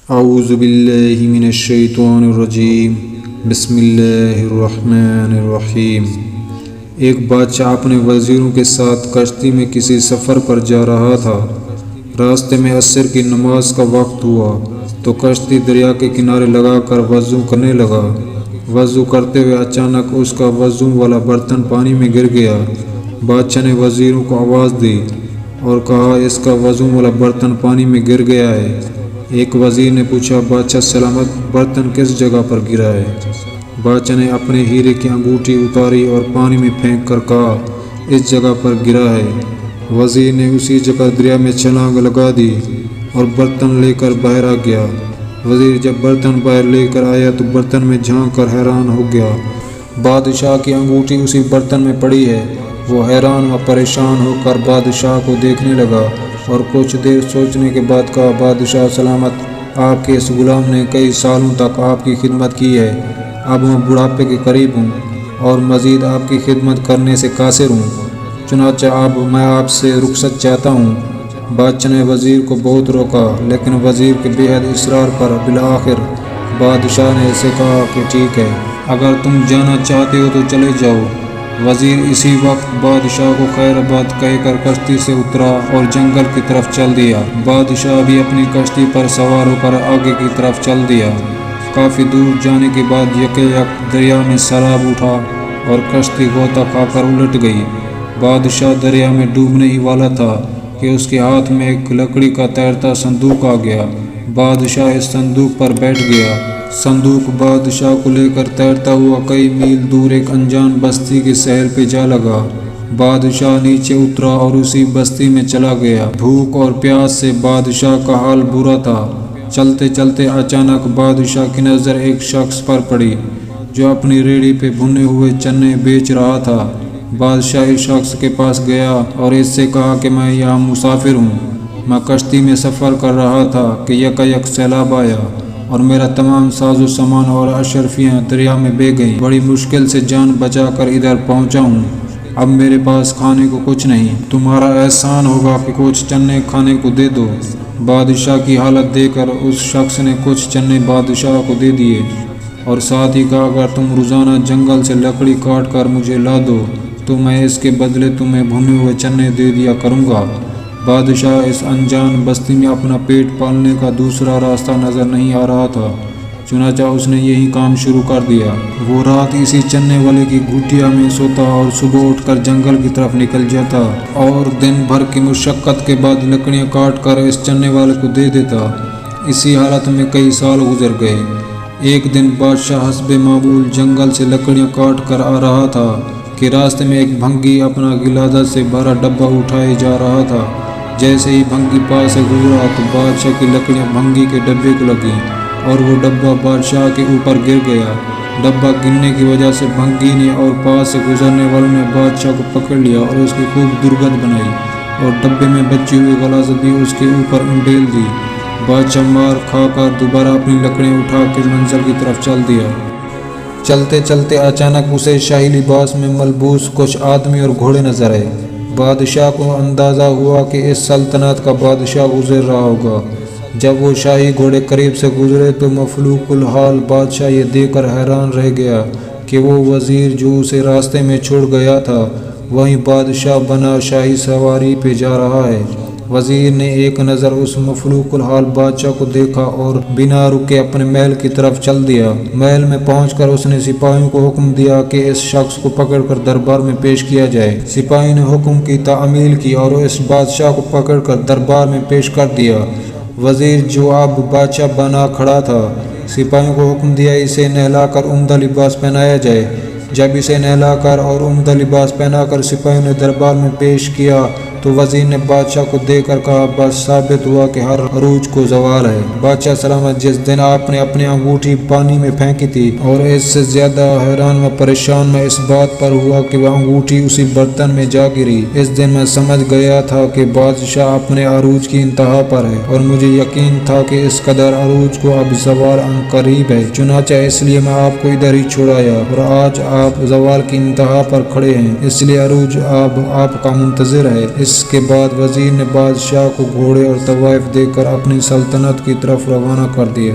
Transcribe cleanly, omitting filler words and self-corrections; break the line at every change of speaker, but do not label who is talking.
اعوذ باللہ من الشیطان الرجیم بسم اللہ الرحمن الرحیم۔ ایک بادشاہ اپنے وزیروں کے ساتھ کشتی میں کسی سفر پر جا رہا تھا۔ راستے میں عصر کی نماز کا وقت ہوا تو کشتی دریا کے کنارے لگا کر وضو کرنے لگا۔ وضو کرتے ہوئے اچانک اس کا وضو والا برتن پانی میں گر گیا۔ بادشاہ نے وزیروں کو آواز دی اور کہا اس کا وضو والا برتن پانی میں گر گیا ہے۔ ایک وزیر نے پوچھا بادشاہ سلامت برتن کس جگہ پر گرا ہے؟ بادشاہ نے اپنے ہیرے کی انگوٹھی اتاری اور پانی میں پھینک کر کہا اس جگہ پر گرا ہے۔ وزیر نے اسی جگہ دریا میں چھلانگ لگا دی اور برتن لے کر باہر آ گیا۔ وزیر جب برتن باہر لے کر آیا تو برتن میں جھانک کر حیران ہو گیا۔ بادشاہ کی انگوٹھی اسی برتن میں پڑی ہے۔ وہ حیران و پریشان ہو کر بادشاہ کو دیکھنے لگا اور کچھ دیر سوچنے کے بعد کہا بادشاہ سلامت آپ کے اس غلام نے کئی سالوں تک آپ کی خدمت کی ہے۔ اب میں بڑھاپے کے قریب ہوں اور مزید آپ کی خدمت کرنے سے قاصر ہوں، چنانچہ اب میں آپ سے رخصت چاہتا ہوں۔ بادشاہ نے وزیر کو بہت روکا لیکن وزیر کے بے حد اصرار پر بالآخر بادشاہ نے اسے کہا کہ ٹھیک ہے، اگر تم جانا چاہتے ہو تو چلے جاؤ۔ وزیر اسی وقت بادشاہ کو خیر آباد کہہ کر کشتی سے اترا اور جنگل کی طرف چل دیا۔ بادشاہ بھی اپنی کشتی پر سوار ہو کر آگے کی طرف چل دیا۔ کافی دور جانے کے بعد یکایک دریا میں سیلاب اٹھا اور کشتی غوطہ کھا کر الٹ گئی۔ بادشاہ دریا میں ڈوبنے ہی والا تھا کہ اس کے ہاتھ میں ایک لکڑی کا تیرتا صندوق آ گیا۔ بادشاہ اس صندوق پر بیٹھ گیا۔ صندوق بادشاہ کو لے کر تیرتا ہوا کئی میل دور ایک انجان بستی کے شہر پہ جا لگا۔ بادشاہ نیچے اترا اور اسی بستی میں چلا گیا۔ بھوک اور پیاس سے بادشاہ کا حال برا تھا۔ چلتے چلتے اچانک بادشاہ کی نظر ایک شخص پر پڑی جو اپنی ریڑھی پہ بھنے ہوئے چنے بیچ رہا تھا۔ بادشاہ اس شخص کے پاس گیا اور اس سے کہا کہ میں یہاں مسافر ہوں، میں کشتی میں سفر کر رہا تھا کہ یکایک سیلاب آیا اور میرا تمام ساز و سامان اور اشرفیاں دریا میں بہہ گئیں۔ بڑی مشکل سے جان بچا کر ادھر پہنچا ہوں۔ اب میرے پاس کھانے کو کچھ نہیں، تمہارا احسان ہوگا کہ کچھ چنے کھانے کو دے دو۔ بادشاہ کی حالت دیکھ کر اس شخص نے کچھ چنے بادشاہ کو دے دیے اور ساتھ ہی کہا اگر تم روزانہ جنگل سے لکڑی کاٹ کر مجھے لا دو تو میں اس کے بدلے تمہیں بھنے ہوئے چنے دے دیا کروں گا۔ بادشاہ اس انجان بستی میں اپنا پیٹ پالنے کا دوسرا راستہ نظر نہیں آ رہا تھا، چنانچہ اس نے یہی کام شروع کر دیا۔ وہ رات اسی چنے والے کی گھٹیا میں سوتا اور صبح اٹھ کر جنگل کی طرف نکل جاتا اور دن بھر کی مشقت کے بعد لکڑیاں کاٹ کر اس چنے والے کو دے دیتا۔ اسی حالت میں کئی سال گزر گئے۔ ایک دن بادشاہ حسب معمول جنگل سے لکڑیاں کاٹ کر آ رہا تھا کہ راستے میں ایک بھنگی اپنا غلازت سے بھرا ڈبہ اٹھائے جا رہا تھا۔ جیسے ہی بھنگی پاس سے گزرا تو بادشاہ کی لکڑیاں بھنگی کے ڈبے کو لگیں اور وہ ڈبہ بادشاہ کے اوپر گر گیا۔ ڈبہ گرنے کی وجہ سے بھنگی نے اور پاس سے گزرنے والوں نے بادشاہ کو پکڑ لیا اور اس کی خوب درگت بنائی اور ڈبے میں بچی ہوئی غلاظت بھی اس کے اوپر انڈیل دی۔ بادشاہ مار کھا کر دوبارہ اپنی لکڑیاں اٹھا کے منزل کی طرف چل دیا۔ چلتے چلتے اچانک اسے شاہی لباس میں ملبوس کچھ آدمی اور گھوڑے نظر آئے۔ بادشاہ کو اندازہ ہوا کہ اس سلطنت کا بادشاہ گزر رہا ہوگا۔ جب وہ شاہی گھوڑے قریب سے گزرے تو مفلوق الحال بادشاہ یہ دیکھ کر حیران رہ گیا کہ وہ وزیر جو اسے راستے میں چھوڑ گیا تھا وہیں بادشاہ بنا شاہی سواری پہ جا رہا ہے۔ وزیر نے ایک نظر اس مفلوق الحال بادشاہ کو دیکھا اور بنا رکے اپنے محل کی طرف چل دیا۔ محل میں پہنچ کر اس نے سپاہیوں کو حکم دیا کہ اس شخص کو پکڑ کر دربار میں پیش کیا جائے۔ سپاہی نے حکم کی تعمیل کی اور اس بادشاہ کو پکڑ کر دربار میں پیش کر دیا۔ وزیر جو اب بادشاہ بنا کھڑا تھا، سپاہیوں کو حکم دیا اسے نہلا کر عمدہ لباس پہنایا جائے۔ جب اسے نہلا کر اور عمدہ لباس پہنا کر سپاہیوں نے دربار میں پیش کیا تو وزیر نے بادشاہ کو دیکھ کر کہا بس ثابت ہوا کہ ہر عروج کو زوال ہے۔ بادشاہ سلامت جس دن آپ نے اپنی انگوٹھی پانی میں پھینکی تھی اور اس سے زیادہ حیران و پریشان میں اس بات پر ہوا کہ وہ انگوٹھی اسی برتن میں جا گری، اس دن میں سمجھ گیا تھا کہ بادشاہ اپنے عروج کی انتہا پر ہے اور مجھے یقین تھا کہ اس قدر عروج کو اب زوال عن قریب ہے، چنانچہ اس لیے میں آپ کو ادھر ہی چھوڑایا اور آج آپ زوال کی انتہا پر کھڑے ہیں، اس لیے عروج اب آپ کا منتظر ہے۔ اس اس کے بعد وزیر نے بادشاہ کو گھوڑے اور طوائف دے کر اپنی سلطنت کی طرف روانہ کر دیا۔